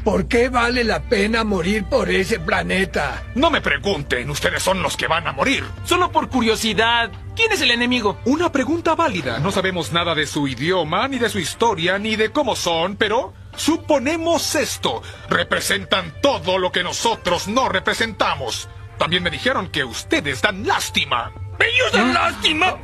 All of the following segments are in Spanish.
¿Por qué vale la pena morir por ese planeta? No me pregunten, ustedes son los que van a morir. Solo por curiosidad, ¿quién es el enemigo? Una pregunta válida. No sabemos nada de su idioma, ni de su historia, ni de cómo son, pero suponemos esto. Representan todo lo que nosotros no representamos. También me dijeron que ustedes dan lástima. ¡Ellos dan lástima!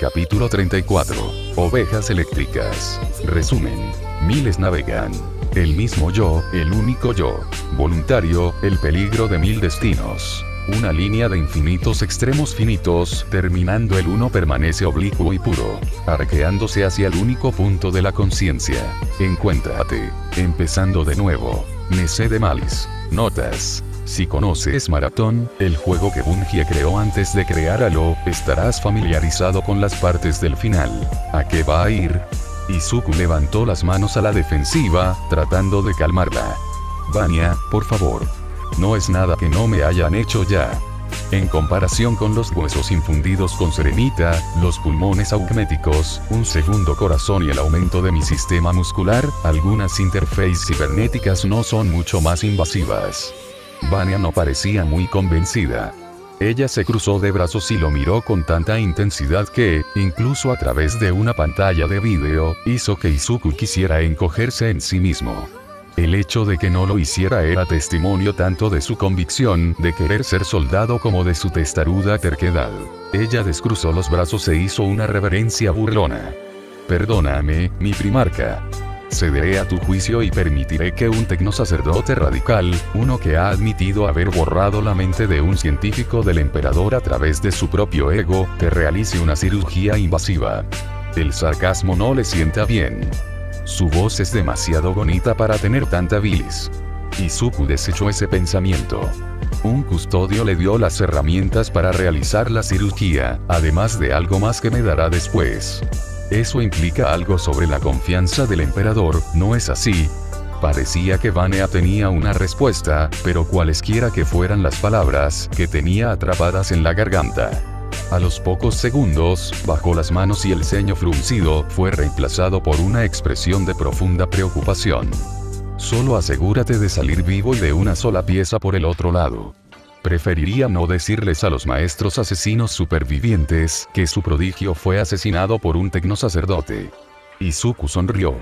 Capítulo 34. Ovejas eléctricas. Resumen. Miles navegan. El mismo yo, el único yo. Voluntario, el peligro de mil destinos. Una línea de infinitos extremos finitos, terminando el uno permanece oblicuo y puro, arqueándose hacia el único punto de la conciencia. Encuéntrate. Empezando de nuevo. Nece de Malice. Notas. Si conoces Maratón, el juego que Bungie creó antes de crear Halo, estarás familiarizado con las partes del final. ¿A qué va a ir? Izuku levantó las manos a la defensiva, tratando de calmarla. Vania, por favor. No es nada que no me hayan hecho ya. En comparación con los huesos infundidos con serenita, los pulmones augméticos, un segundo corazón y el aumento de mi sistema muscular, algunas interfaces cibernéticas no son mucho más invasivas. Vania no parecía muy convencida. Ella se cruzó de brazos y lo miró con tanta intensidad que, incluso a través de una pantalla de vídeo, hizo que Izuku quisiera encogerse en sí mismo. El hecho de que no lo hiciera era testimonio tanto de su convicción de querer ser soldado como de su testaruda terquedad. Ella descruzó los brazos e hizo una reverencia burlona. Perdóname, mi primarca. Cederé a tu juicio y permitiré que un tecnosacerdote radical, uno que ha admitido haber borrado la mente de un científico del emperador a través de su propio ego, te realice una cirugía invasiva. El sarcasmo no le sienta bien. Su voz es demasiado bonita para tener tanta bilis. Izuku desechó ese pensamiento. Un custodio le dio las herramientas para realizar la cirugía, además de algo más que me dará después. Eso implica algo sobre la confianza del emperador, ¿no es así? Parecía que Vania tenía una respuesta, pero cualesquiera que fueran las palabras que tenía atrapadas en la garganta. A los pocos segundos, bajó las manos y el ceño fruncido fue reemplazado por una expresión de profunda preocupación. Solo asegúrate de salir vivo y de una sola pieza por el otro lado. Preferiría no decirles a los maestros asesinos supervivientes que su prodigio fue asesinado por un tecnosacerdote. Izuku sonrió.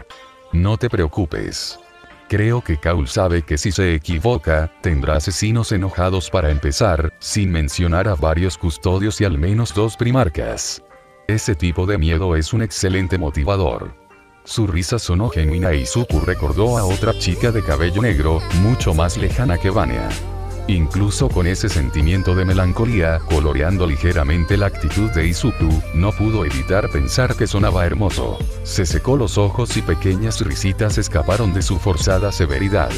No te preocupes. Creo que Cole sabe que si se equivoca, tendrá asesinos enojados para empezar, sin mencionar a varios custodios y al menos 2 primarcas. Ese tipo de miedo es un excelente motivador. Su risa sonó genuina y Izuku recordó a otra chica de cabello negro, mucho más lejana que Vania. Incluso con ese sentimiento de melancolía, coloreando ligeramente la actitud de Izuku, no pudo evitar pensar que sonaba hermoso. Se secó los ojos y pequeñas risitas escaparon de su forzada severidad.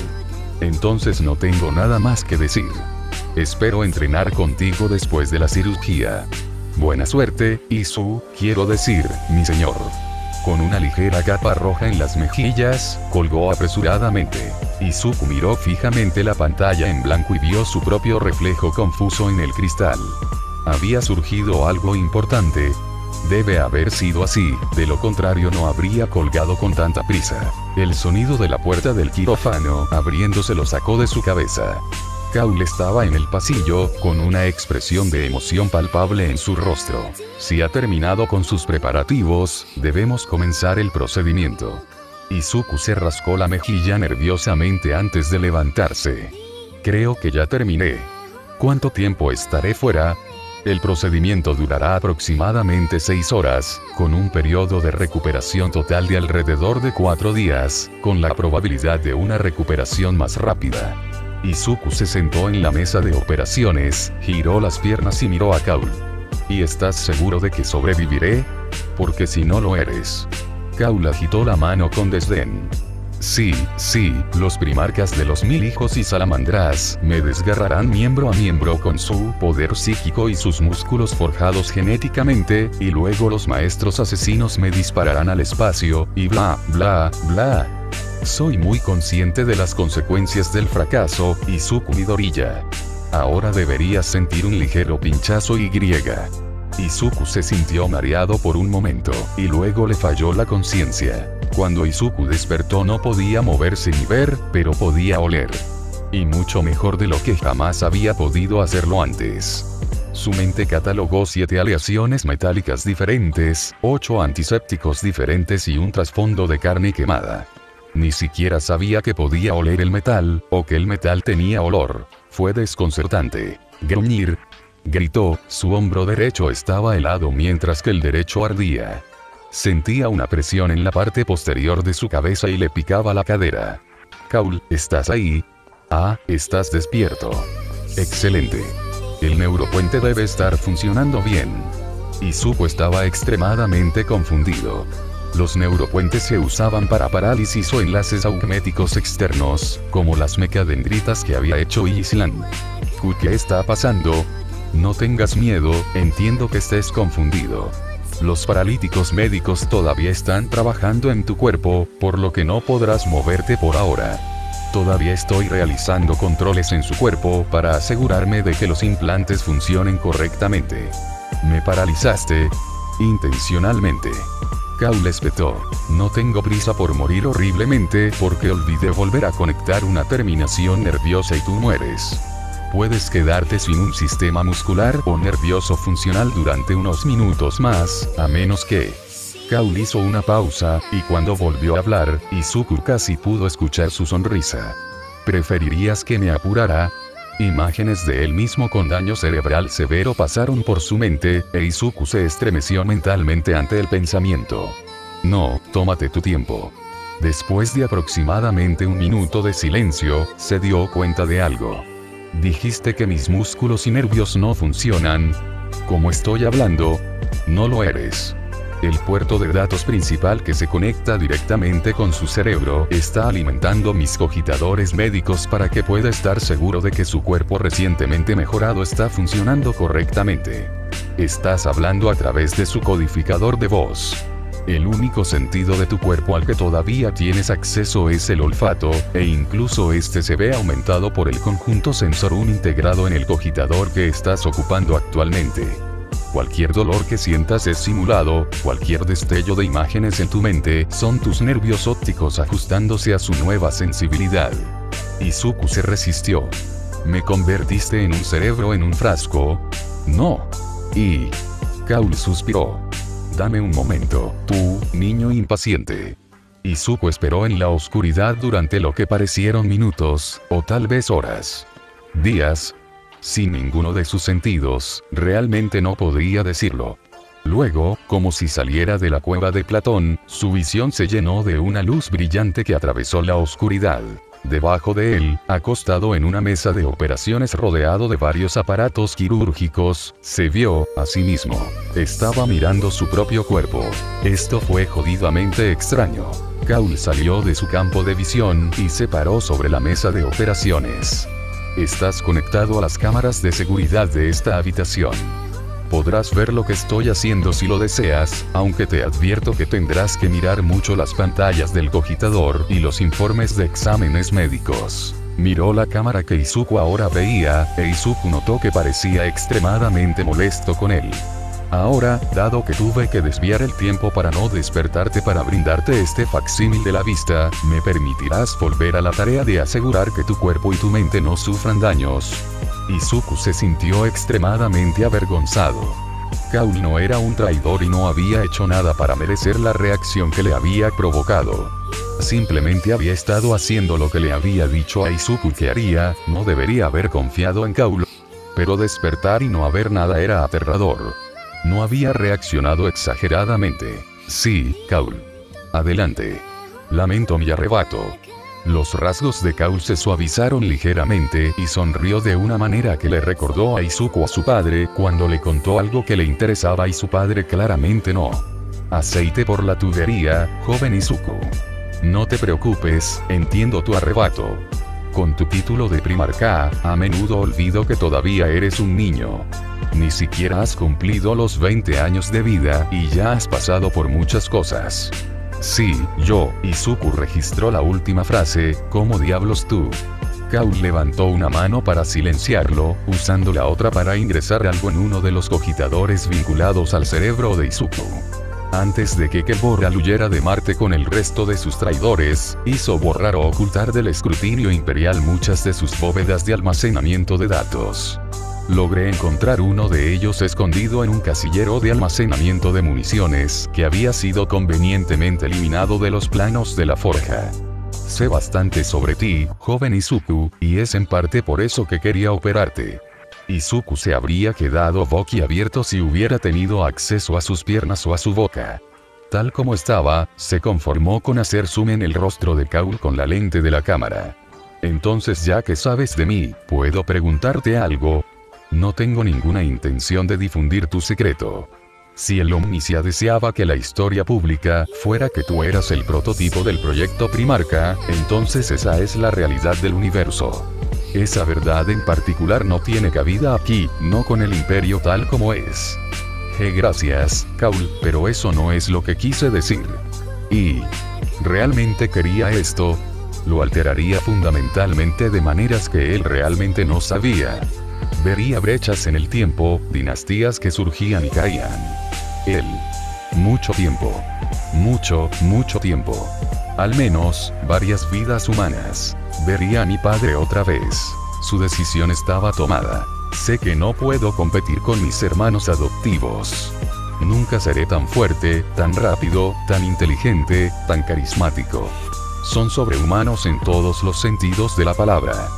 Entonces no tengo nada más que decir. Espero entrenar contigo después de la cirugía. Buena suerte, Izu, quiero decir, mi señor. Con una ligera capa roja en las mejillas, colgó apresuradamente. Izuku miró fijamente la pantalla en blanco y vio su propio reflejo confuso en el cristal. Había surgido algo importante. Debe haber sido así, de lo contrario no habría colgado con tanta prisa. El sonido de la puerta del quirófano abriéndose lo sacó de su cabeza. Cole estaba en el pasillo, con una expresión de emoción palpable en su rostro. Si ha terminado con sus preparativos, debemos comenzar el procedimiento. Izuku se rascó la mejilla nerviosamente antes de levantarse. Creo que ya terminé. ¿Cuánto tiempo estaré fuera? El procedimiento durará aproximadamente 6 horas, con un periodo de recuperación total de alrededor de 4 días, con la probabilidad de una recuperación más rápida. Izuku se sentó en la mesa de operaciones, giró las piernas y miró a Cole. ¿Y estás seguro de que sobreviviré? Porque si no lo eres. Cole agitó la mano con desdén. Sí, los primarcas de los 1000 hijos y salamandras me desgarrarán miembro a miembro con su poder psíquico y sus músculos forjados genéticamente, y luego los maestros asesinos me dispararán al espacio, y bla, bla, bla. Soy muy consciente de las consecuencias del fracaso, Izuku Midoriya. Ahora deberías sentir un ligero pinchazo y Izuku se sintió mareado por un momento, y luego le falló la conciencia. Cuando Izuku despertó no podía moverse ni ver, pero podía oler. Y mucho mejor de lo que jamás había podido hacerlo antes. Su mente catalogó 7 aleaciones metálicas diferentes, 8 antisépticos diferentes y un trasfondo de carne quemada. Ni siquiera sabía que podía oler el metal, o que el metal tenía olor. Fue desconcertante. Gruñir. Gritó, su hombro derecho estaba helado mientras que el derecho ardía. Sentía una presión en la parte posterior de su cabeza y le picaba la cadera. Caul, ¿estás ahí? Ah, estás despierto. Excelente. El neuropuente debe estar funcionando bien. Izuku estaba extremadamente confundido. Los neuropuentes se usaban para parálisis o enlaces augméticos externos, como las mecadendritas que había hecho Islan. ¿Qué está pasando? No tengas miedo, entiendo que estés confundido. Los paralíticos médicos todavía están trabajando en tu cuerpo, por lo que no podrás moverte por ahora. Todavía estoy realizando controles en su cuerpo para asegurarme de que los implantes funcionen correctamente. Me paralizaste intencionalmente. Caul espetó. No tengo prisa por morir horriblemente porque olvidé volver a conectar una terminación nerviosa y tú mueres. Puedes quedarte sin un sistema muscular o nervioso funcional durante unos minutos más, a menos que... Caul hizo una pausa, y cuando volvió a hablar, Izuku casi pudo escuchar su sonrisa. ¿Preferirías que me apurara? Imágenes de él mismo con daño cerebral severo pasaron por su mente, e Izuku se estremeció mentalmente ante el pensamiento. No, tómate tu tiempo. Después de aproximadamente un minuto de silencio, se dio cuenta de algo. Dijiste que mis músculos y nervios no funcionan. Como estoy hablando, no lo eres. El puerto de datos principal que se conecta directamente con su cerebro está alimentando mis cogitadores médicos para que pueda estar seguro de que su cuerpo recientemente mejorado está funcionando correctamente. Estás hablando a través de su codificador de voz. El único sentido de tu cuerpo al que todavía tienes acceso es el olfato, e incluso este se ve aumentado por el conjunto Sensorun integrado en el cogitador que estás ocupando actualmente. Cualquier dolor que sientas es simulado, cualquier destello de imágenes en tu mente son tus nervios ópticos ajustándose a su nueva sensibilidad. Izuku se resistió. ¿Me convertiste en un cerebro en un frasco? No. Y... Caul suspiró. Dame un momento, tú, niño impaciente. Izuku esperó en la oscuridad durante lo que parecieron minutos, o tal vez horas. Días. Sin ninguno de sus sentidos, realmente no podría decirlo. Luego, como si saliera de la cueva de Platón, su visión se llenó de una luz brillante que atravesó la oscuridad. Debajo de él, acostado en una mesa de operaciones rodeado de varios aparatos quirúrgicos, se vio a sí mismo. Estaba mirando su propio cuerpo. Esto fue jodidamente extraño. Caul salió de su campo de visión y se paró sobre la mesa de operaciones. Estás conectado a las cámaras de seguridad de esta habitación. Podrás ver lo que estoy haciendo si lo deseas, aunque te advierto que tendrás que mirar mucho las pantallas del cogitador y los informes de exámenes médicos. Miró la cámara que Izuku ahora veía, e Izuku notó que parecía extremadamente molesto con él. Ahora, dado que tuve que desviar el tiempo para no despertarte para brindarte este facsímil de la vista, ¿me permitirás volver a la tarea de asegurar que tu cuerpo y tu mente no sufran daños? Izuku se sintió extremadamente avergonzado. Caul no era un traidor y no había hecho nada para merecer la reacción que le había provocado. Simplemente había estado haciendo lo que le había dicho a Izuku que haría, no debería haber confiado en Caul. Pero despertar y no haber nada era aterrador. No había reaccionado exageradamente. Sí, Caul. Adelante. Lamento mi arrebato. Los rasgos de Caul se suavizaron ligeramente y sonrió de una manera que le recordó a Izuku a su padre cuando le contó algo que le interesaba y su padre claramente no. Aceite por la tubería, joven Izuku. No te preocupes, entiendo tu arrebato. Con tu título de primarca, a menudo olvido que todavía eres un niño. Ni siquiera has cumplido los 20 años de vida y ya has pasado por muchas cosas. Sí, yo, Izuku registró la última frase, ¿cómo diablos tú? Caul levantó una mano para silenciarlo, usando la otra para ingresar algo en uno de los cogitadores vinculados al cerebro de Izuku. Antes de que Kevorral huyera de Marte con el resto de sus traidores, hizo borrar o ocultar del escrutinio imperial muchas de sus bóvedas de almacenamiento de datos. Logré encontrar uno de ellos escondido en un casillero de almacenamiento de municiones, que había sido convenientemente eliminado de los planos de la forja. Sé bastante sobre ti, joven Izuku, y es en parte por eso que quería operarte. Izuku se habría quedado boquiabierto si hubiera tenido acceso a sus piernas o a su boca. Tal como estaba, se conformó con hacer zoom en el rostro de Kaul con la lente de la cámara. Entonces, ya que sabes de mí, ¿puedo preguntarte algo? No tengo ninguna intención de difundir tu secreto. Si el Omnicia deseaba que la historia pública fuera que tú eras el prototipo del proyecto Primarca, entonces esa es la realidad del universo. Esa verdad en particular no tiene cabida aquí, no con el imperio tal como es. Gracias, Kaul, pero eso no es lo que quise decir. Y realmente quería esto. Lo alteraría fundamentalmente de maneras que él realmente no sabía. Vería brechas en el tiempo, dinastías que surgían y caían. Él. Mucho tiempo. Mucho tiempo. Al menos, varias vidas humanas. Vería a mi padre otra vez. Su decisión estaba tomada. Sé que no puedo competir con mis hermanos adoptivos. Nunca seré tan fuerte, tan rápido, tan inteligente, tan carismático. Son sobrehumanos en todos los sentidos de la palabra.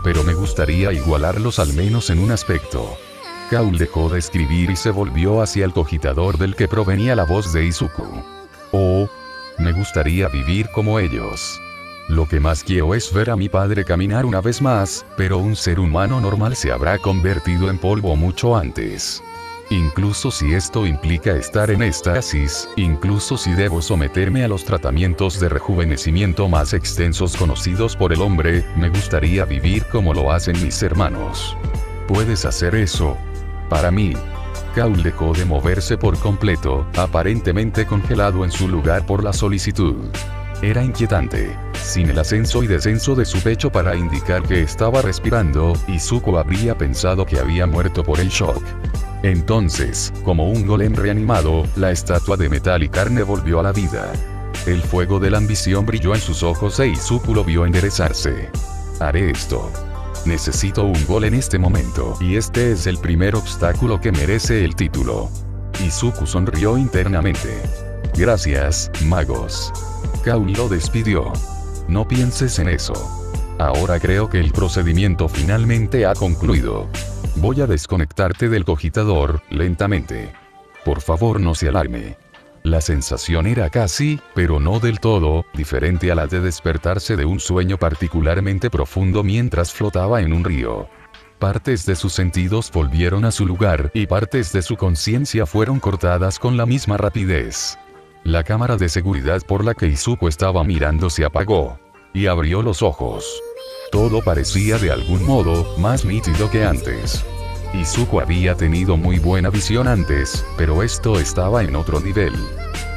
Pero me gustaría igualarlos al menos en un aspecto. Kaul dejó de escribir y se volvió hacia el cogitador del que provenía la voz de Izuku. Oh, me gustaría vivir como ellos. Lo que más quiero es ver a mi padre caminar una vez más, pero un ser humano normal se habrá convertido en polvo mucho antes. Incluso si esto implica estar en éxtasis, incluso si debo someterme a los tratamientos de rejuvenecimiento más extensos conocidos por el hombre, me gustaría vivir como lo hacen mis hermanos. ¿Puedes hacer eso? Para mí. Kaul dejó de moverse por completo, aparentemente congelado en su lugar por la solicitud. Era inquietante. Sin el ascenso y descenso de su pecho para indicar que estaba respirando, Izuku habría pensado que había muerto por el shock. Entonces, como un golem reanimado, la estatua de metal y carne volvió a la vida. El fuego de la ambición brilló en sus ojos e Izuku lo vio enderezarse. Haré esto. Necesito un gol en este momento, y este es el primer obstáculo que merece el título. Izuku sonrió internamente. Gracias, magos. Kaul lo despidió. No pienses en eso. Ahora creo que el procedimiento finalmente ha concluido. Voy a desconectarte del cogitador, lentamente. Por favor, no se alarme. La sensación era casi, pero no del todo, diferente a la de despertarse de un sueño particularmente profundo mientras flotaba en un río. Partes de sus sentidos volvieron a su lugar y partes de su conciencia fueron cortadas con la misma rapidez. La cámara de seguridad por la que Izuku estaba mirando se apagó. Y abrió los ojos. Todo parecía de algún modo más nítido que antes. Izuku había tenido muy buena visión antes, pero esto estaba en otro nivel.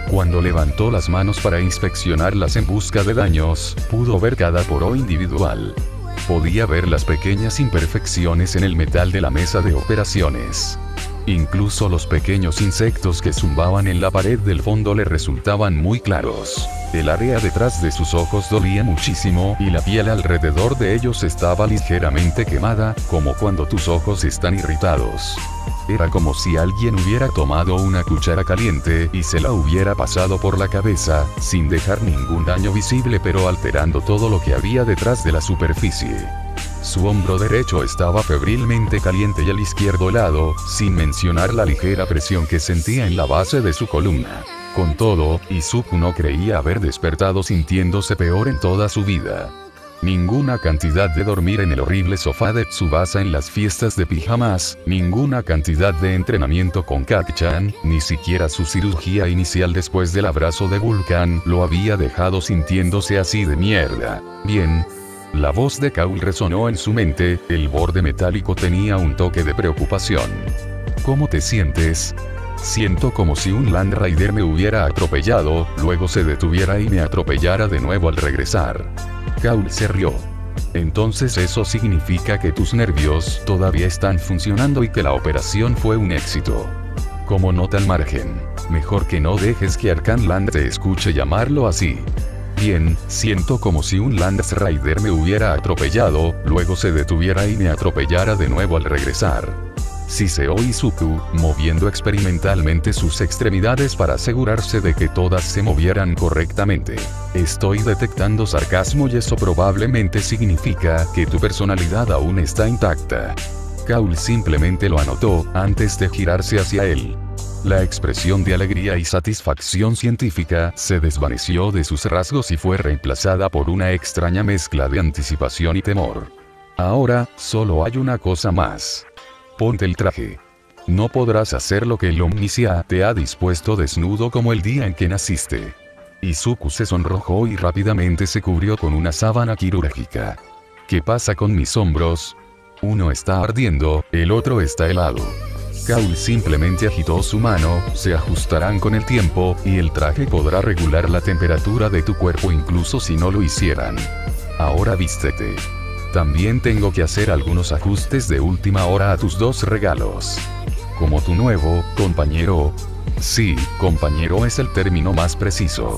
Cuando levantó las manos para inspeccionarlas en busca de daños, pudo ver cada poro individual. Podía ver las pequeñas imperfecciones en el metal de la mesa de operaciones. Incluso los pequeños insectos que zumbaban en la pared del fondo le resultaban muy claros. El área detrás de sus ojos dolía muchísimo y la piel alrededor de ellos estaba ligeramente quemada, como cuando tus ojos están irritados. Era como si alguien hubiera tomado una cuchara caliente y se la hubiera pasado por la cabeza, sin dejar ningún daño visible pero alterando todo lo que había detrás de la superficie. Su hombro derecho estaba febrilmente caliente y el izquierdo helado, sin mencionar la ligera presión que sentía en la base de su columna. Con todo, Izuku no creía haber despertado sintiéndose peor en toda su vida. Ninguna cantidad de dormir en el horrible sofá de Tsubasa en las fiestas de pijamas, ninguna cantidad de entrenamiento con Kaki-chan, ni siquiera su cirugía inicial después del abrazo de Vulcan, lo había dejado sintiéndose así de mierda. Bien. La voz de Kaul resonó en su mente, el borde metálico tenía un toque de preocupación. ¿Cómo te sientes? Siento como si un Land Raider me hubiera atropellado, luego se detuviera y me atropellara de nuevo al regresar. Kaul se rió. Entonces eso significa que tus nervios todavía están funcionando y que la operación fue un éxito. Como nota al margen, mejor que no dejes que Arcan Land te escuche llamarlo así. Bien, siento como si un Lance Rider me hubiera atropellado, luego se detuviera y me atropellara de nuevo al regresar. Siseó Izuku, moviendo experimentalmente sus extremidades para asegurarse de que todas se movieran correctamente. Estoy detectando sarcasmo y eso probablemente significa que tu personalidad aún está intacta. Kaul simplemente lo anotó, antes de girarse hacia él. La expresión de alegría y satisfacción científica se desvaneció de sus rasgos y fue reemplazada por una extraña mezcla de anticipación y temor. Ahora, solo hay una cosa más. Ponte el traje. No podrás hacer lo que el Omnicia te ha dispuesto desnudo como el día en que naciste. Izuku se sonrojó y rápidamente se cubrió con una sábana quirúrgica. ¿Qué pasa con mis hombros? Uno está ardiendo, el otro está helado. Kaul simplemente agitó su mano, se ajustarán con el tiempo, y el traje podrá regular la temperatura de tu cuerpo incluso si no lo hicieran. Ahora vístete. También tengo que hacer algunos ajustes de última hora a tus dos regalos. Como tu nuevo compañero. Sí, compañero es el término más preciso.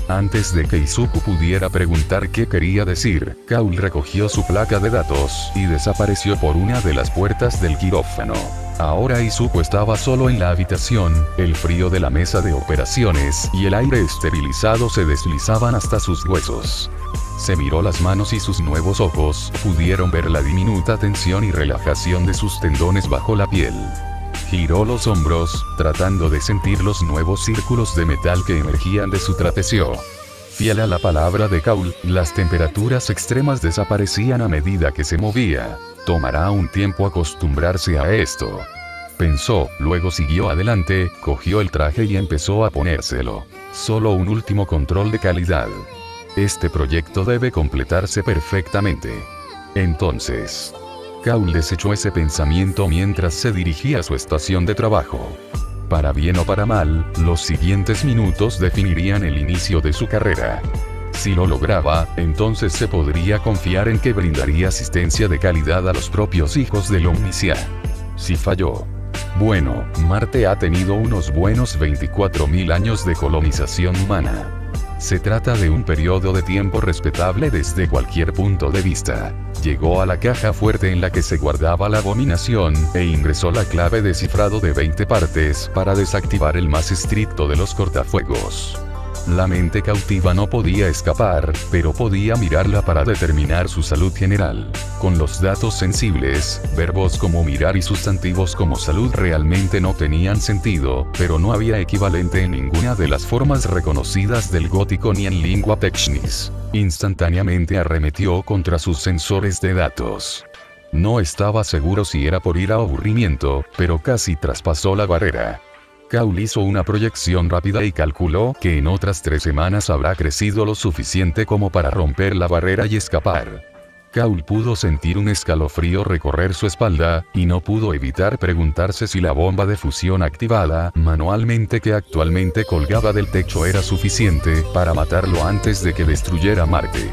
Antes de que Izuku pudiera preguntar qué quería decir, Kaul recogió su placa de datos y desapareció por una de las puertas del quirófano. Ahora Izuku estaba solo en la habitación, el frío de la mesa de operaciones y el aire esterilizado se deslizaban hasta sus huesos. Se miró las manos y sus nuevos ojos pudieron ver la diminuta tensión y relajación de sus tendones bajo la piel. Giró los hombros, tratando de sentir los nuevos círculos de metal que emergían de su trapecio. Fiel a la palabra de Kaul, las temperaturas extremas desaparecían a medida que se movía. Tomará un tiempo acostumbrarse a esto. Pensó, luego siguió adelante, cogió el traje y empezó a ponérselo. Solo un último control de calidad. Este proyecto debe completarse perfectamente. Entonces, Kaul desechó ese pensamiento mientras se dirigía a su estación de trabajo. Para bien o para mal, los siguientes minutos definirían el inicio de su carrera. Si lo lograba, entonces se podría confiar en que brindaría asistencia de calidad a los propios hijos del Omnicia. Si falló. Bueno, Marte ha tenido unos buenos 24.000 años de colonización humana. Se trata de un periodo de tiempo respetable desde cualquier punto de vista. Llegó a la caja fuerte en la que se guardaba la abominación, e ingresó la clave de cifrado de 20 partes para desactivar el más estricto de los cortafuegos. La mente cautiva no podía escapar, pero podía mirarla para determinar su salud general. Con los datos sensibles, verbos como mirar y sustantivos como salud realmente no tenían sentido, pero no había equivalente en ninguna de las formas reconocidas del gótico ni en lingua technis. Instantáneamente arremetió contra sus sensores de datos. No estaba seguro si era por ira o aburrimiento, pero casi traspasó la barrera. Kaul hizo una proyección rápida y calculó que en otras 3 semanas habrá crecido lo suficiente como para romper la barrera y escapar. Kaul pudo sentir un escalofrío recorrer su espalda, y no pudo evitar preguntarse si la bomba de fusión activada manualmente que actualmente colgaba del techo era suficiente para matarlo antes de que destruyera Marte.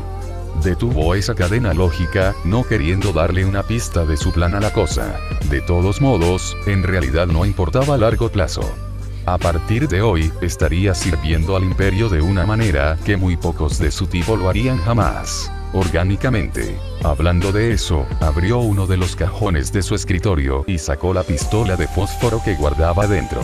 Detuvo esa cadena lógica, no queriendo darle una pista de su plan a la cosa. De todos modos, en realidad no importaba a largo plazo. A partir de hoy, estaría sirviendo al imperio de una manera que muy pocos de su tipo lo harían jamás. Orgánicamente. Hablando de eso, abrió uno de los cajones de su escritorio y sacó la pistola de fósforo que guardaba dentro.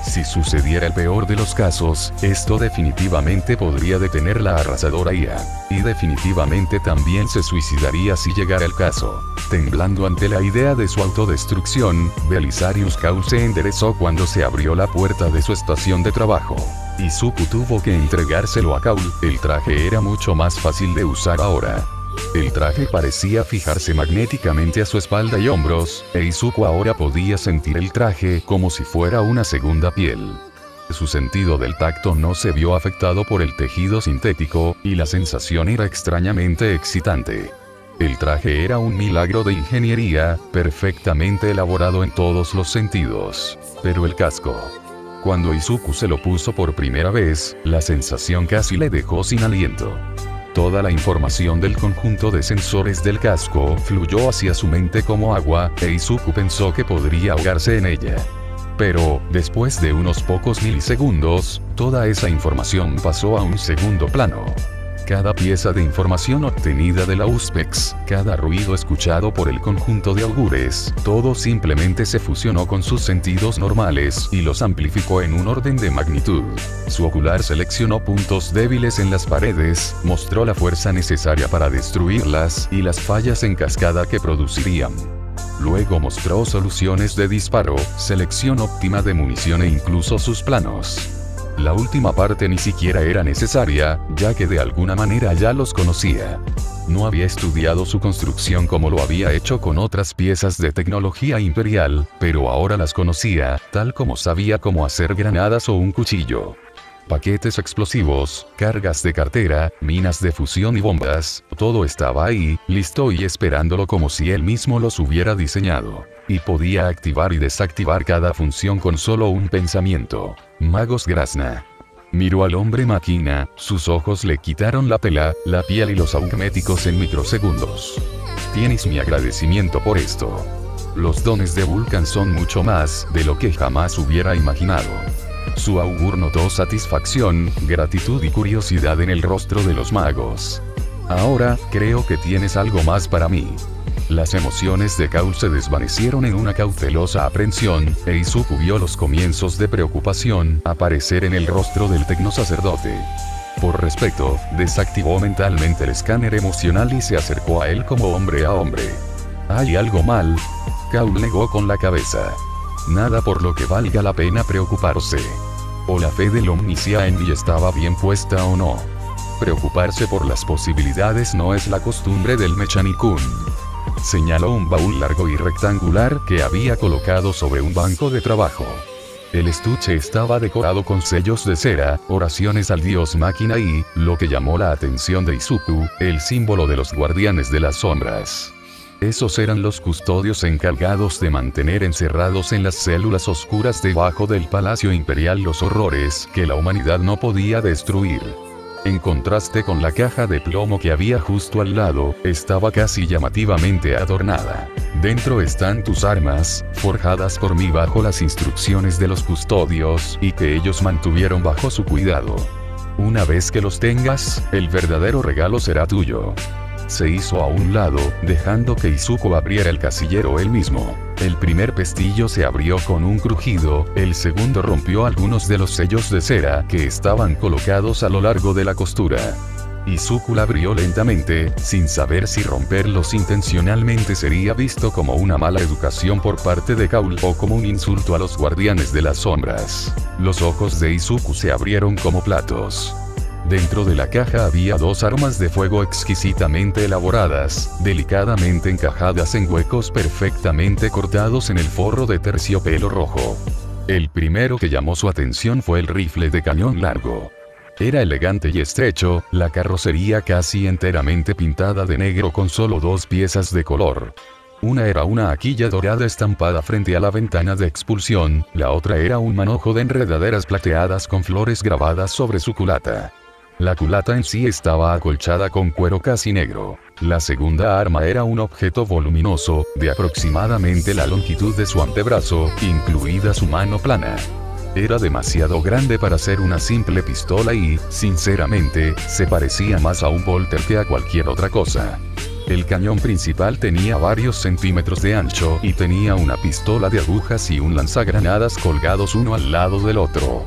Si sucediera el peor de los casos, esto definitivamente podría detener la arrasadora IA. Y definitivamente también se suicidaría si llegara el caso. Temblando ante la idea de su autodestrucción, Belisarius Kaul se enderezó cuando se abrió la puerta de su estación de trabajo. Izuku tuvo que entregárselo a Kaul, el traje era mucho más fácil de usar ahora. El traje parecía fijarse magnéticamente a su espalda y hombros, e Izuku ahora podía sentir el traje como si fuera una segunda piel. Su sentido del tacto no se vio afectado por el tejido sintético, y la sensación era extrañamente excitante. El traje era un milagro de ingeniería, perfectamente elaborado en todos los sentidos. Pero el casco. Cuando Izuku se lo puso por primera vez, la sensación casi le dejó sin aliento. Toda la información del conjunto de sensores del casco fluyó hacia su mente como agua, e Izuku pensó que podría ahogarse en ella. Pero, después de unos pocos milisegundos, toda esa información pasó a un segundo plano. Cada pieza de información obtenida de la Auspex, cada ruido escuchado por el conjunto de augures, todo simplemente se fusionó con sus sentidos normales y los amplificó en un orden de magnitud. Su ocular seleccionó puntos débiles en las paredes, mostró la fuerza necesaria para destruirlas y las fallas en cascada que producirían. Luego mostró soluciones de disparo, selección óptima de munición e incluso sus planos. La última parte ni siquiera era necesaria, ya que de alguna manera ya los conocía. No había estudiado su construcción como lo había hecho con otras piezas de tecnología imperial, pero ahora las conocía, tal como sabía cómo hacer granadas o un cuchillo. Paquetes explosivos, cargas de cartera, minas de fusión y bombas, todo estaba ahí, listo y esperándolo como si él mismo los hubiera diseñado. Y podía activar y desactivar cada función con solo un pensamiento. Magos Grasna. Miró al hombre máquina, sus ojos le quitaron la piel y los augméticos en microsegundos. Tienes mi agradecimiento por esto. Los dones de Vulcan son mucho más de lo que jamás hubiera imaginado. Su augur notó satisfacción, gratitud y curiosidad en el rostro de los magos. Ahora, creo que tienes algo más para mí. Las emociones de Kaul se desvanecieron en una cautelosa aprensión, e Izuku vio los comienzos de preocupación aparecer en el rostro del tecnosacerdote. Por respeto, desactivó mentalmente el escáner emocional y se acercó a él como hombre a hombre. ¿Hay algo mal? Kaul negó con la cabeza. Nada por lo que valga la pena preocuparse. O la fe del Omnicia Envy estaba bien puesta o no. Preocuparse por las posibilidades no es la costumbre del Mechanicún. Señaló un baúl largo y rectangular que había colocado sobre un banco de trabajo. El estuche estaba decorado con sellos de cera, oraciones al dios máquina y, lo que llamó la atención de Izuku, el símbolo de los guardianes de las sombras. Esos eran los custodios encargados de mantener encerrados en las células oscuras debajo del Palacio Imperial los horrores que la humanidad no podía destruir. En contraste con la caja de plomo que había justo al lado, estaba casi llamativamente adornada. Dentro están tus armas, forjadas por mí bajo las instrucciones de los custodios, y que ellos mantuvieron bajo su cuidado. Una vez que los tengas, el verdadero regalo será tuyo. Se hizo a un lado, dejando que Izuku abriera el casillero él mismo. El primer pestillo se abrió con un crujido, el segundo rompió algunos de los sellos de cera que estaban colocados a lo largo de la costura. Izuku la abrió lentamente, sin saber si romperlos intencionalmente sería visto como una mala educación por parte de Kaul o como un insulto a los guardianes de las sombras. Los ojos de Izuku se abrieron como platos. Dentro de la caja había dos armas de fuego exquisitamente elaboradas, delicadamente encajadas en huecos perfectamente cortados en el forro de terciopelo rojo. El primero que llamó su atención fue el rifle de cañón largo. Era elegante y estrecho, la carrocería casi enteramente pintada de negro con solo dos piezas de color. Una era una aquilla dorada estampada frente a la ventana de expulsión, la otra era un manojo de enredaderas plateadas con flores grabadas sobre su culata. La culata en sí estaba acolchada con cuero casi negro. La segunda arma era un objeto voluminoso, de aproximadamente la longitud de su antebrazo, incluida su mano plana. Era demasiado grande para ser una simple pistola y, sinceramente, se parecía más a un Volter que a cualquier otra cosa. El cañón principal tenía varios centímetros de ancho y tenía una pistola de agujas y un lanzagranadas colgados uno al lado del otro.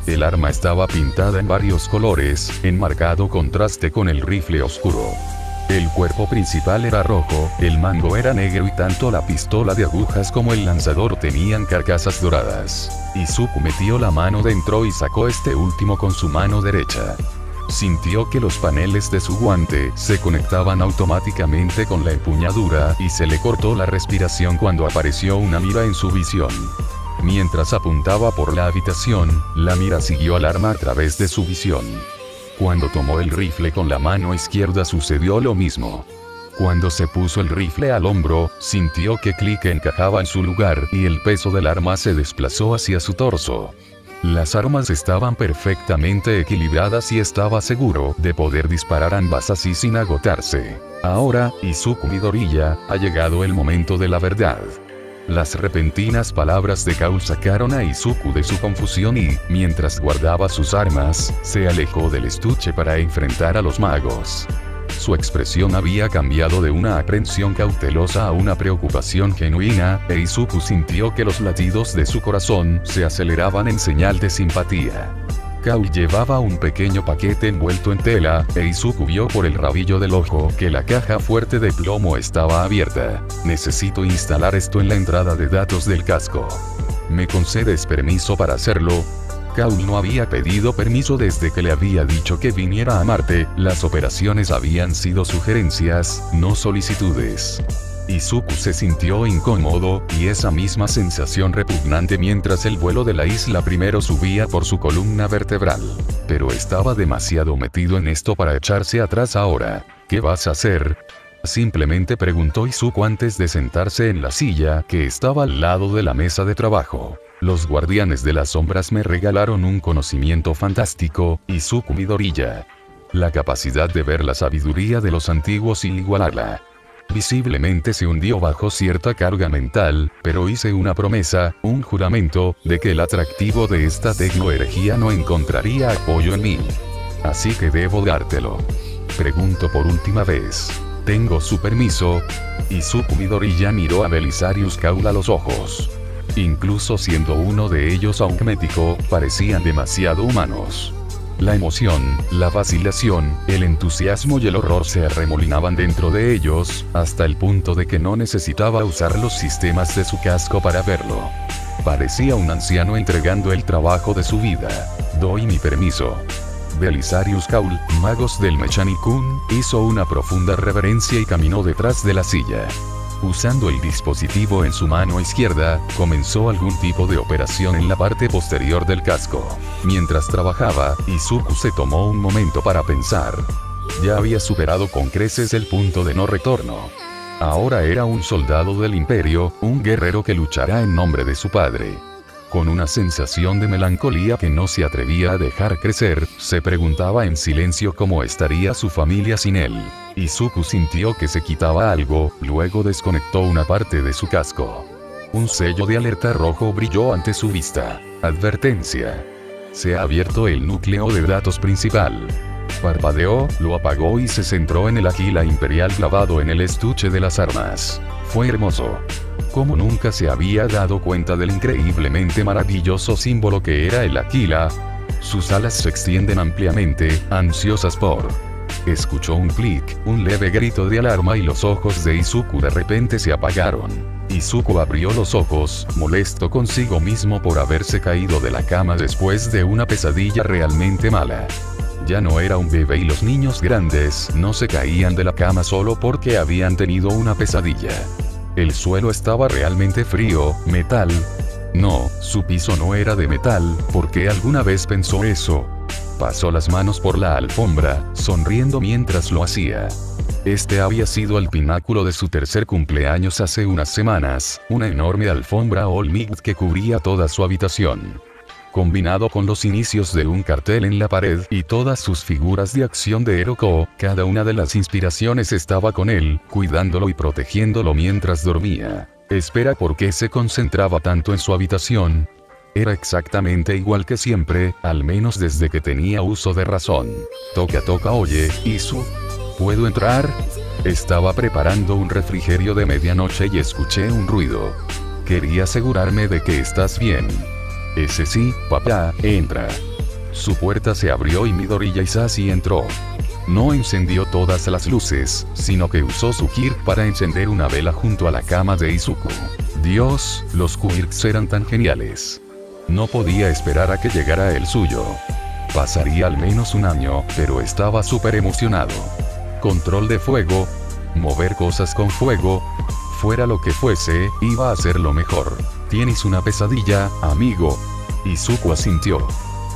El arma estaba pintada en varios colores, en marcado contraste con el rifle oscuro. El cuerpo principal era rojo, el mango era negro y tanto la pistola de agujas como el lanzador tenían carcasas doradas. Izuku metió la mano dentro y sacó este último con su mano derecha. Sintió que los paneles de su guante se conectaban automáticamente con la empuñadura y se le cortó la respiración cuando apareció una mira en su visión. Mientras apuntaba por la habitación, la mira siguió al arma a través de su visión. Cuando tomó el rifle con la mano izquierda sucedió lo mismo. Cuando se puso el rifle al hombro, sintió que Click encajaba en su lugar y el peso del arma se desplazó hacia su torso. Las armas estaban perfectamente equilibradas y estaba seguro de poder disparar ambas así sin agotarse. Ahora, Izuku Midoriya, ha llegado el momento de la verdad. Las repentinas palabras de Kaul sacaron a Izuku de su confusión y, mientras guardaba sus armas, se alejó del estuche para enfrentar a los magos. Su expresión había cambiado de una aprensión cautelosa a una preocupación genuina, e Izuku sintió que los latidos de su corazón se aceleraban en señal de simpatía. Kaul llevaba un pequeño paquete envuelto en tela, e Izuku vio por el rabillo del ojo que la caja fuerte de plomo estaba abierta. Necesito instalar esto en la entrada de datos del casco. ¿Me concedes permiso para hacerlo? Kaul no había pedido permiso desde que le había dicho que viniera a Marte, las operaciones habían sido sugerencias, no solicitudes. Izuku se sintió incómodo, y esa misma sensación repugnante mientras el vuelo de la isla primero subía por su columna vertebral. Pero estaba demasiado metido en esto para echarse atrás ahora. ¿Qué vas a hacer? Simplemente preguntó Izuku antes de sentarse en la silla que estaba al lado de la mesa de trabajo. Los guardianes de las sombras me regalaron un conocimiento fantástico, Izuku Midoriya. La capacidad de ver la sabiduría de los antiguos sin igualarla. Visiblemente se hundió bajo cierta carga mental, pero hice una promesa, un juramento, de que el atractivo de esta tecnoherejía no encontraría apoyo en mí. Así que debo dártelo. Pregunto por última vez. ¿Tengo su permiso? Izuku Midoriya miró a Belisarius Kaul a los ojos. Incluso siendo uno de ellos augmético, parecían demasiado humanos. La emoción, la vacilación, el entusiasmo y el horror se arremolinaban dentro de ellos, hasta el punto de que no necesitaba usar los sistemas de su casco para verlo. Parecía un anciano entregando el trabajo de su vida. Doy mi permiso. Belisarius Kaul, magos del Mechanicum, hizo una profunda reverencia y caminó detrás de la silla. Usando el dispositivo en su mano izquierda, comenzó algún tipo de operación en la parte posterior del casco. Mientras trabajaba, Izuku se tomó un momento para pensar. Ya había superado con creces el punto de no retorno. Ahora era un soldado del Imperio, un guerrero que luchará en nombre de su padre. Con una sensación de melancolía que no se atrevía a dejar crecer, se preguntaba en silencio cómo estaría su familia sin él. Izuku sintió que se quitaba algo, luego desconectó una parte de su casco. Un sello de alerta rojo brilló ante su vista. Advertencia. Se ha abierto el núcleo de datos principal. Parpadeó, lo apagó y se centró en el águila imperial clavado en el estuche de las armas. Fue hermoso. Como nunca se había dado cuenta del increíblemente maravilloso símbolo que era el águila. Sus alas se extienden ampliamente, ansiosas por... Escuchó un clic, un leve grito de alarma y los ojos de Izuku de repente se apagaron. Izuku abrió los ojos, molesto consigo mismo por haberse caído de la cama después de una pesadilla realmente mala. Ya no era un bebé y los niños grandes no se caían de la cama solo porque habían tenido una pesadilla. El suelo estaba realmente frío, metal. No, su piso no era de metal, ¿por qué alguna vez pensó eso? Pasó las manos por la alfombra, sonriendo mientras lo hacía. Este había sido el pináculo de su tercer cumpleaños hace unas semanas, una enorme alfombra All Might que cubría toda su habitación. Combinado con los inicios de un cartel en la pared y todas sus figuras de acción de Eroko, cada una de las inspiraciones estaba con él, cuidándolo y protegiéndolo mientras dormía. Espera, ¿por qué se concentraba tanto en su habitación? Era exactamente igual que siempre, al menos desde que tenía uso de razón. Toca, oye, Isu. ¿Puedo entrar? Estaba preparando un refrigerio de medianoche y escuché un ruido. Quería asegurarme de que estás bien. Ese sí, papá, entra. Su puerta se abrió y Midoriya Isashi entró. No encendió todas las luces, sino que usó su quirk para encender una vela junto a la cama de Izuku. Dios, los quirks eran tan geniales. No podía esperar a que llegara el suyo. Pasaría al menos un año, pero estaba súper emocionado. Control de fuego. Mover cosas con fuego. Fuera lo que fuese, iba a ser lo mejor. ¿Tienes una pesadilla, amigo? Izuku asintió.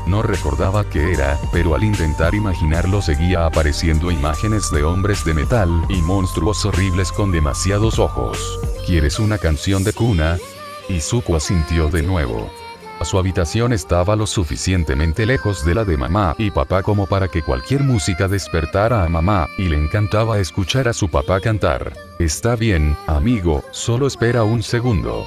No recordaba qué era, pero al intentar imaginarlo seguía apareciendo imágenes de hombres de metal y monstruos horribles con demasiados ojos. ¿Quieres una canción de cuna? Izuku asintió de nuevo. Su habitación estaba lo suficientemente lejos de la de mamá y papá como para que cualquier música despertara a mamá, y le encantaba escuchar a su papá cantar. Está bien, amigo, solo espera un segundo.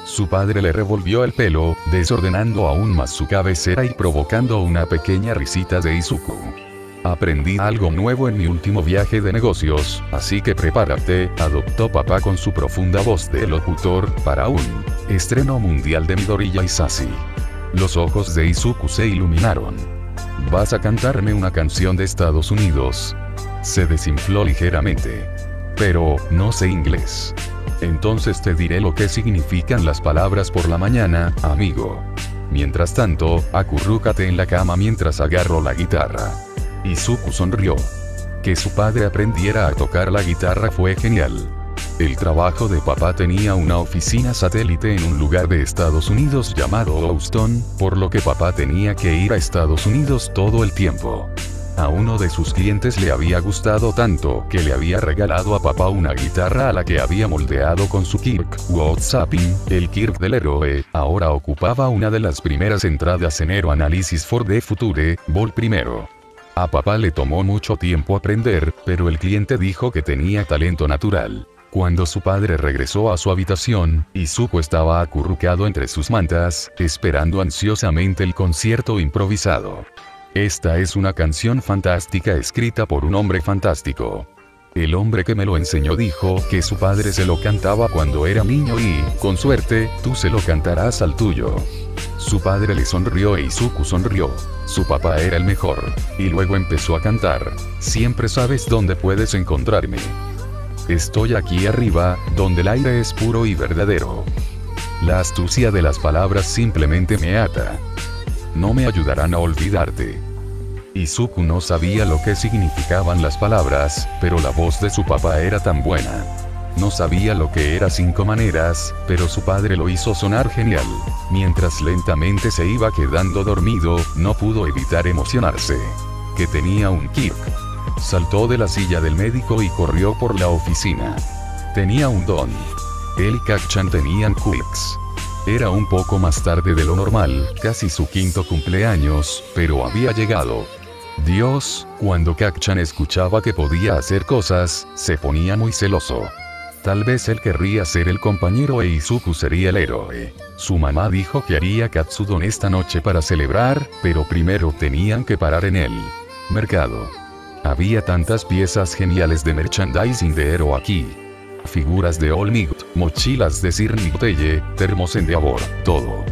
Su padre le revolvió el pelo, desordenando aún más su cabecera y provocando una pequeña risita de Izuku. Aprendí algo nuevo en mi último viaje de negocios, así que prepárate, adoptó papá con su profunda voz de locutor, para un estreno mundial de Midoriya Isashi. Los ojos de Izuku se iluminaron. ¿Vas a cantarme una canción de Estados Unidos? Se desinfló ligeramente. Pero, no sé inglés. Entonces te diré lo que significan las palabras por la mañana, amigo. Mientras tanto, acurrúcate en la cama mientras agarro la guitarra. Izuku sonrió. Que su padre aprendiera a tocar la guitarra fue genial. El trabajo de papá tenía una oficina satélite en un lugar de Estados Unidos llamado Houston, por lo que papá tenía que ir a Estados Unidos todo el tiempo. A uno de sus clientes le había gustado tanto que le había regalado a papá una guitarra a la que había moldeado con su Kirk WhatsApping. El Kirk del héroe ahora ocupaba una de las primeras entradas en Hero Analysis for the Future, Vol primero. A papá le tomó mucho tiempo aprender, pero el cliente dijo que tenía talento natural. Cuando su padre regresó a su habitación, Izuku estaba acurrucado entre sus mantas, esperando ansiosamente el concierto improvisado. Esta es una canción fantástica escrita por un hombre fantástico. El hombre que me lo enseñó dijo que su padre se lo cantaba cuando era niño y, con suerte, tú se lo cantarás al tuyo. Su padre le sonrió e Izuku sonrió. Su papá era el mejor. Y luego empezó a cantar. Siempre sabes dónde puedes encontrarme. Estoy aquí arriba, donde el aire es puro y verdadero. La astucia de las palabras simplemente me ata. No me ayudarán a olvidarte. Izuku no sabía lo que significaban las palabras, pero la voz de su papá era tan buena. No sabía lo que era 5 maneras, pero su padre lo hizo sonar genial. Mientras lentamente se iba quedando dormido, no pudo evitar emocionarse. Que tenía un Kirk. Saltó de la silla del médico y corrió por la oficina. Tenía un don. Él y Kacchan tenían Quirks. Era un poco más tarde de lo normal, casi su 5º cumpleaños, pero había llegado. Dios, cuando Kacchan escuchaba que podía hacer cosas, se ponía muy celoso. Tal vez él querría ser el compañero e Izuku sería el héroe. Su mamá dijo que haría katsudon esta noche para celebrar, pero primero tenían que parar en el mercado. Había tantas piezas geniales de merchandising de Hero aquí. Figuras de All Might, mochilas de Sir Nighteye, termos en Endeavor, todo.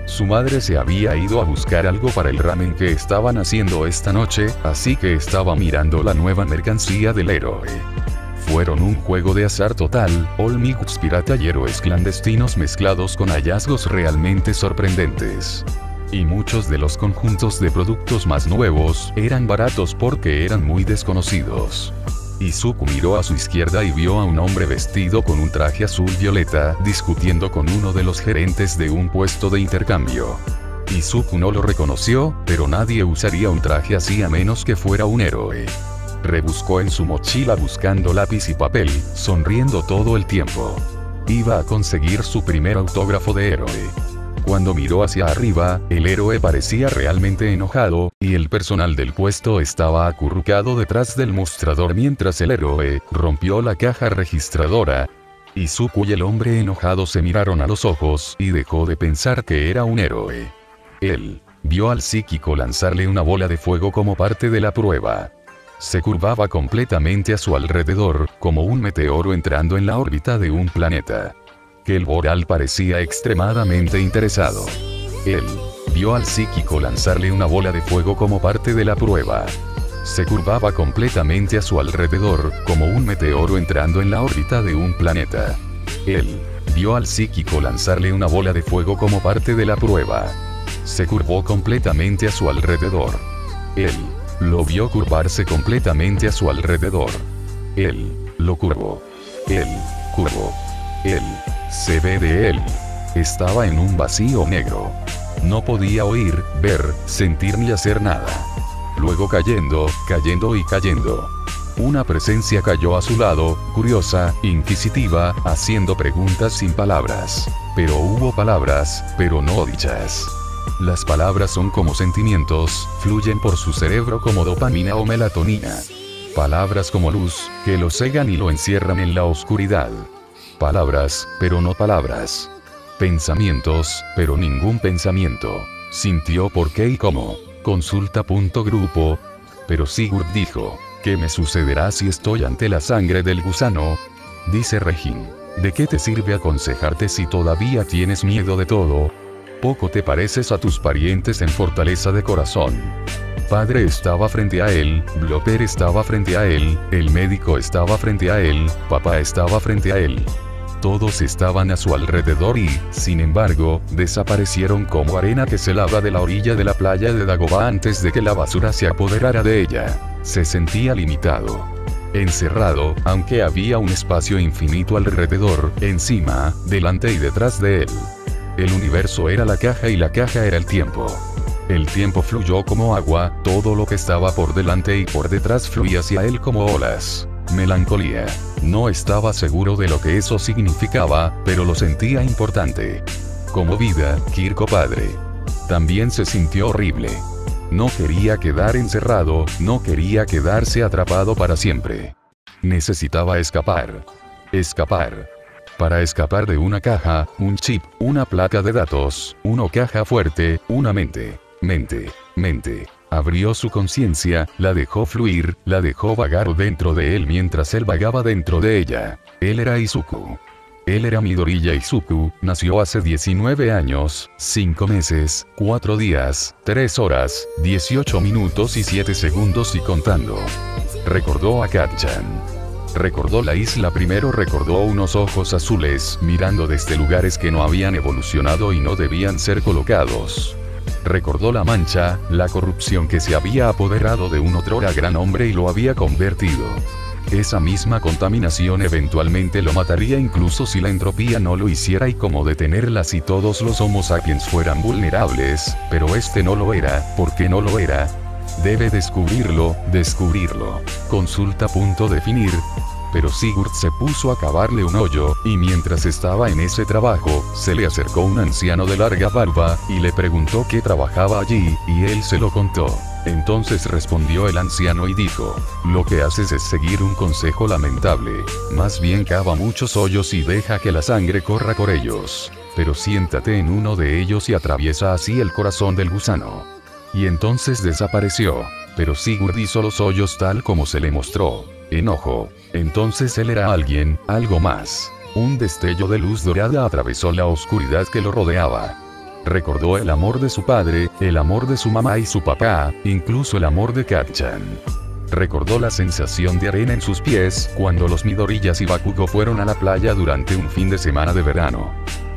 Su madre se había ido a buscar algo para el ramen que estaban haciendo esta noche, así que estaba mirando la nueva mercancía del héroe. Fueron un juego de azar total, All Mights pirata y héroes clandestinos mezclados con hallazgos realmente sorprendentes. Y muchos de los conjuntos de productos más nuevos eran baratos porque eran muy desconocidos. Izuku miró a su izquierda y vio a un hombre vestido con un traje azul violeta discutiendo con uno de los gerentes de un puesto de intercambio. Izuku no lo reconoció, pero nadie usaría un traje así a menos que fuera un héroe. Rebuscó en su mochila buscando lápiz y papel, sonriendo todo el tiempo. Iba a conseguir su primer autógrafo de héroe. Cuando miró hacia arriba, el héroe parecía realmente enojado, y el personal del puesto estaba acurrucado detrás del mostrador mientras el héroe rompió la caja registradora. Izuku y el hombre enojado se miraron a los ojos y dejó de pensar que era un héroe. Él vio al psíquico lanzarle una bola de fuego como parte de la prueba. Se curvaba completamente a su alrededor, como un meteoro entrando en la órbita de un planeta. Que el Boral parecía extremadamente interesado. Él vio al psíquico lanzarle una bola de fuego como parte de la prueba. Se curvaba completamente a su alrededor, como un meteoro entrando en la órbita de un planeta. Él vio al psíquico lanzarle una bola de fuego como parte de la prueba. Se curvó completamente a su alrededor. Él lo vio curvarse completamente a su alrededor. Él lo curvó. Él curvó. Él se ve de él. Estaba en un vacío negro. No podía oír, ver, sentir ni hacer nada. Luego cayendo y cayendo. Una presencia cayó a su lado, curiosa, inquisitiva, haciendo preguntas sin palabras. Pero hubo palabras, pero no dichas. Las palabras son como sentimientos, fluyen por su cerebro como dopamina o melatonina. Palabras como luz, que lo cegan y lo encierran en la oscuridad. Palabras, pero no palabras. Pensamientos, pero ningún pensamiento. Sintió por qué y cómo. Consulta.grupo. Pero Sigurd dijo, ¿qué me sucederá si estoy ante la sangre del gusano? Dice Reginn, ¿de qué te sirve aconsejarte si todavía tienes miedo de todo? Poco te pareces a tus parientes en fortaleza de corazón. Padre estaba frente a él, Blopper estaba frente a él, el médico estaba frente a él, papá estaba frente a él. Todos estaban a su alrededor y, sin embargo, desaparecieron como arena que se lava de la orilla de la playa de Dagobah antes de que la basura se apoderara de ella. Se sentía limitado. Encerrado, aunque había un espacio infinito alrededor, encima, delante y detrás de él. El universo era la caja y la caja era el tiempo. El tiempo fluyó como agua, todo lo que estaba por delante y por detrás fluía hacia él como olas. Melancolía. No estaba seguro de lo que eso significaba, pero lo sentía importante. Como vida, Kirko padre. También se sintió horrible. No quería quedar encerrado, no quería quedarse atrapado para siempre. Necesitaba escapar. Escapar. Para escapar de una caja, un chip, una placa de datos, una caja fuerte, una mente. Mente. Abrió su conciencia, la dejó fluir, la dejó vagar dentro de él mientras él vagaba dentro de ella. Él era Izuku. Él era Midoriya Izuku, nació hace 19 años, 5 meses, 4 días, 3 horas, 18 minutos y 7 segundos y contando. Recordó a Kacchan. Recordó la isla primero, recordó unos ojos azules, mirando desde lugares que no habían evolucionado y no debían ser colocados. Recordó la mancha, la corrupción que se había apoderado de un otrora gran hombre y lo había convertido. Esa misma contaminación eventualmente lo mataría incluso si la entropía no lo hiciera y cómo detenerla si todos los Homo sapiens fueran vulnerables, pero este no lo era, ¿por qué no lo era? Debe descubrirlo. Consulta.definir. Pero Sigurd se puso a cavarle un hoyo, y mientras estaba en ese trabajo, se le acercó un anciano de larga barba, y le preguntó qué trabajaba allí, y él se lo contó. Entonces respondió el anciano y dijo, lo que haces es seguir un consejo lamentable. Más bien cava muchos hoyos y deja que la sangre corra por ellos. Pero siéntate en uno de ellos y atraviesa así el corazón del gusano. Y entonces desapareció. Pero Sigurd hizo los hoyos tal como se le mostró. Enojo. Entonces él era alguien, algo más. Un destello de luz dorada atravesó la oscuridad que lo rodeaba. Recordó el amor de su padre, el amor de su mamá y su papá, incluso el amor de Kacchan. Recordó la sensación de arena en sus pies cuando los Midoriyas y Bakugo fueron a la playa durante un fin de semana de verano.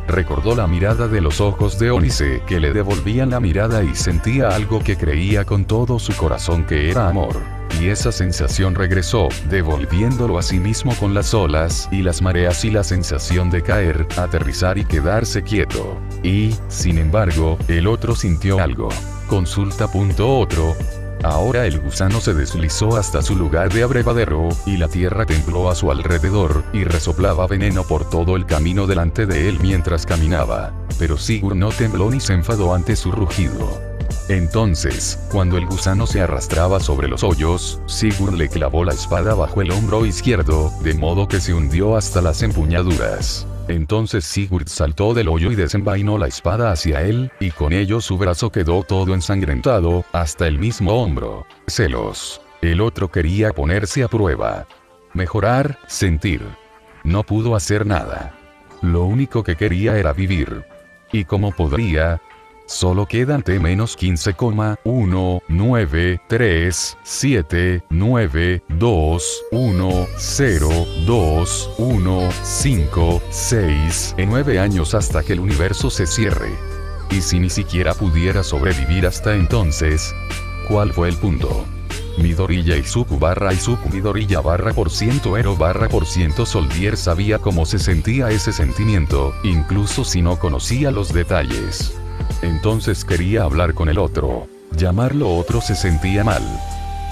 Recordó la mirada de los ojos de Onice que le devolvían la mirada y sentía algo que creía con todo su corazón que era amor. Y esa sensación regresó, devolviéndolo a sí mismo con las olas y las mareas y la sensación de caer, aterrizar y quedarse quieto. Y, sin embargo, el otro sintió algo. Consulta.otro. Ahora el gusano se deslizó hasta su lugar de abrevadero, y la tierra tembló a su alrededor, y resoplaba veneno por todo el camino delante de él mientras caminaba. Pero Sigurd no tembló ni se enfadó ante su rugido. Entonces, cuando el gusano se arrastraba sobre los hoyos, Sigurd le clavó la espada bajo el hombro izquierdo, de modo que se hundió hasta las empuñaduras. Entonces Sigurd saltó del hoyo y desenvainó la espada hacia él, y con ello su brazo quedó todo ensangrentado, hasta el mismo hombro. Celos. El otro quería ponerse a prueba. Mejorar, sentir. No pudo hacer nada. Lo único que quería era vivir. ¿Y cómo podría? Solo quedan T-15,1, 9, 3, 7, 9, 2, 1, 0, 2, 1, 5, 6, en 9 años hasta que el universo se cierre. Y si ni siquiera pudiera sobrevivir hasta entonces, ¿cuál fue el punto? Midoriya Izuku Midoriya /% Ero /% Soldier sabía cómo se sentía ese sentimiento, incluso si no conocía los detalles. Entonces quería hablar con el otro. Llamarlo otro se sentía mal.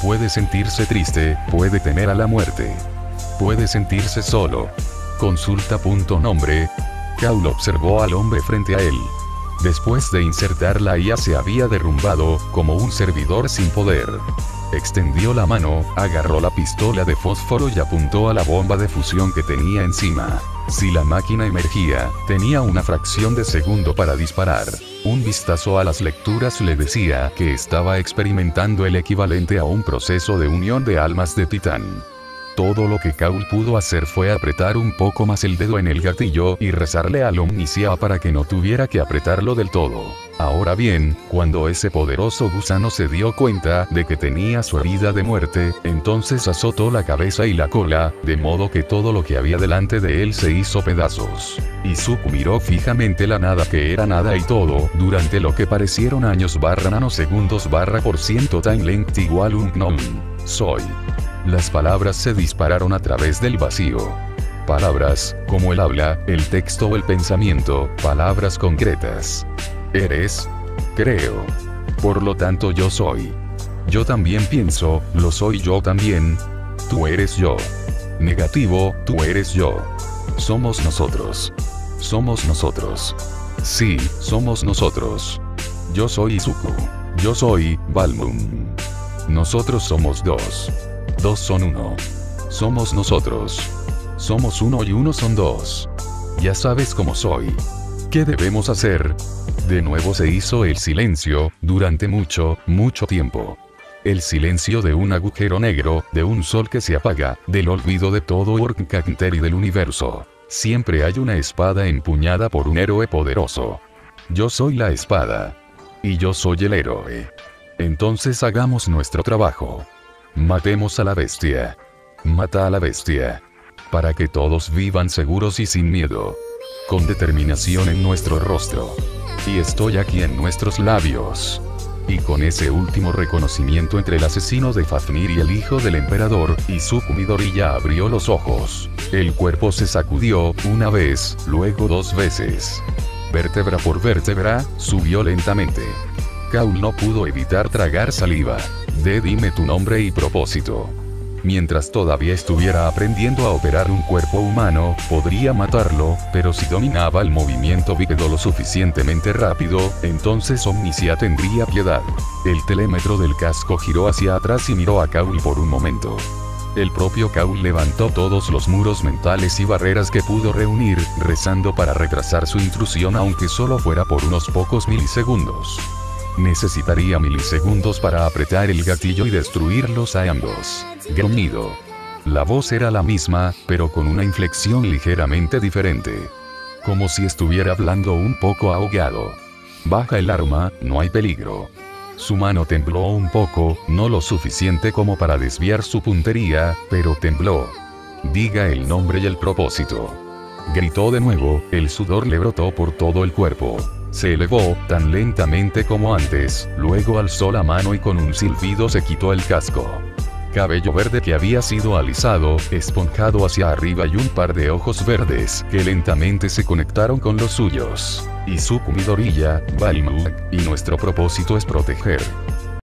Puede sentirse triste, puede temer a la muerte. Puede sentirse solo. Consulta.nombre. Kaul observó al hombre frente a él. Después de insertar la IA se había derrumbado, como un servidor sin poder. Extendió la mano, agarró la pistola de fósforo y apuntó a la bomba de fusión que tenía encima. Si la máquina emergía, tenía una fracción de segundo para disparar. Un vistazo a las lecturas le decía que estaba experimentando el equivalente a un proceso de unión de almas de titán. Todo lo que Kaul pudo hacer fue apretar un poco más el dedo en el gatillo y rezarle al Omnissiah para que no tuviera que apretarlo del todo. Ahora bien, cuando ese poderoso gusano se dio cuenta de que tenía su herida de muerte, entonces azotó la cabeza y la cola, de modo que todo lo que había delante de él se hizo pedazos. Izuku miró fijamente la nada que era nada y todo, durante lo que parecieron años / nanosegundos /% time length igual unknown. Soy. Las palabras se dispararon a través del vacío. Palabras, como el habla, el texto o el pensamiento, palabras concretas. Eres. Creo. Por lo tanto yo soy. Yo también pienso, lo soy yo también. Tú eres yo. Negativo, tú eres yo. Somos nosotros. Somos nosotros. Sí, somos nosotros. Yo soy Izuku. Yo soy Balmung. Nosotros somos dos. Dos son uno. Somos nosotros. Somos uno y uno son dos. Ya sabes cómo soy. ¿Qué debemos hacer? De nuevo se hizo el silencio, durante mucho, mucho tiempo. El silencio de un agujero negro, de un sol que se apaga, del olvido de todo Urkaknteri del universo. Siempre hay una espada empuñada por un héroe poderoso. Yo soy la espada. Y yo soy el héroe. Entonces hagamos nuestro trabajo. Matemos a la bestia. Mata a la bestia. Para que todos vivan seguros y sin miedo. Con determinación en nuestro rostro. Y estoy aquí en nuestros labios. Y con ese último reconocimiento entre el asesino de Fafnir y el hijo del emperador, Izuku Midoriya abrió los ojos. El cuerpo se sacudió, una vez, luego dos veces. Vértebra por vértebra, subió lentamente. Kaul no pudo evitar tragar saliva. Dime tu nombre y propósito. Mientras todavía estuviera aprendiendo a operar un cuerpo humano, podría matarlo, pero si dominaba el movimiento bípedo lo suficientemente rápido, entonces Omnissiah tendría piedad. El telémetro del casco giró hacia atrás y miró a Kaul por un momento. El propio Kaul levantó todos los muros mentales y barreras que pudo reunir, rezando para retrasar su intrusión aunque solo fuera por unos pocos milisegundos. Necesitaría milisegundos para apretar el gatillo y destruirlos a ambos. Gruñido. La voz era la misma, pero con una inflexión ligeramente diferente. Como si estuviera hablando un poco ahogado. Baja el arma, no hay peligro. Su mano tembló un poco, no lo suficiente como para desviar su puntería, pero tembló. Diga el nombre y el propósito. Gritó de nuevo, el sudor le brotó por todo el cuerpo. Se elevó, tan lentamente como antes, luego alzó la mano y con un silbido se quitó el casco. Cabello verde que había sido alisado, esponjado hacia arriba y un par de ojos verdes que lentamente se conectaron con los suyos. Izuku Midoriya, Balmung, y nuestro propósito es proteger.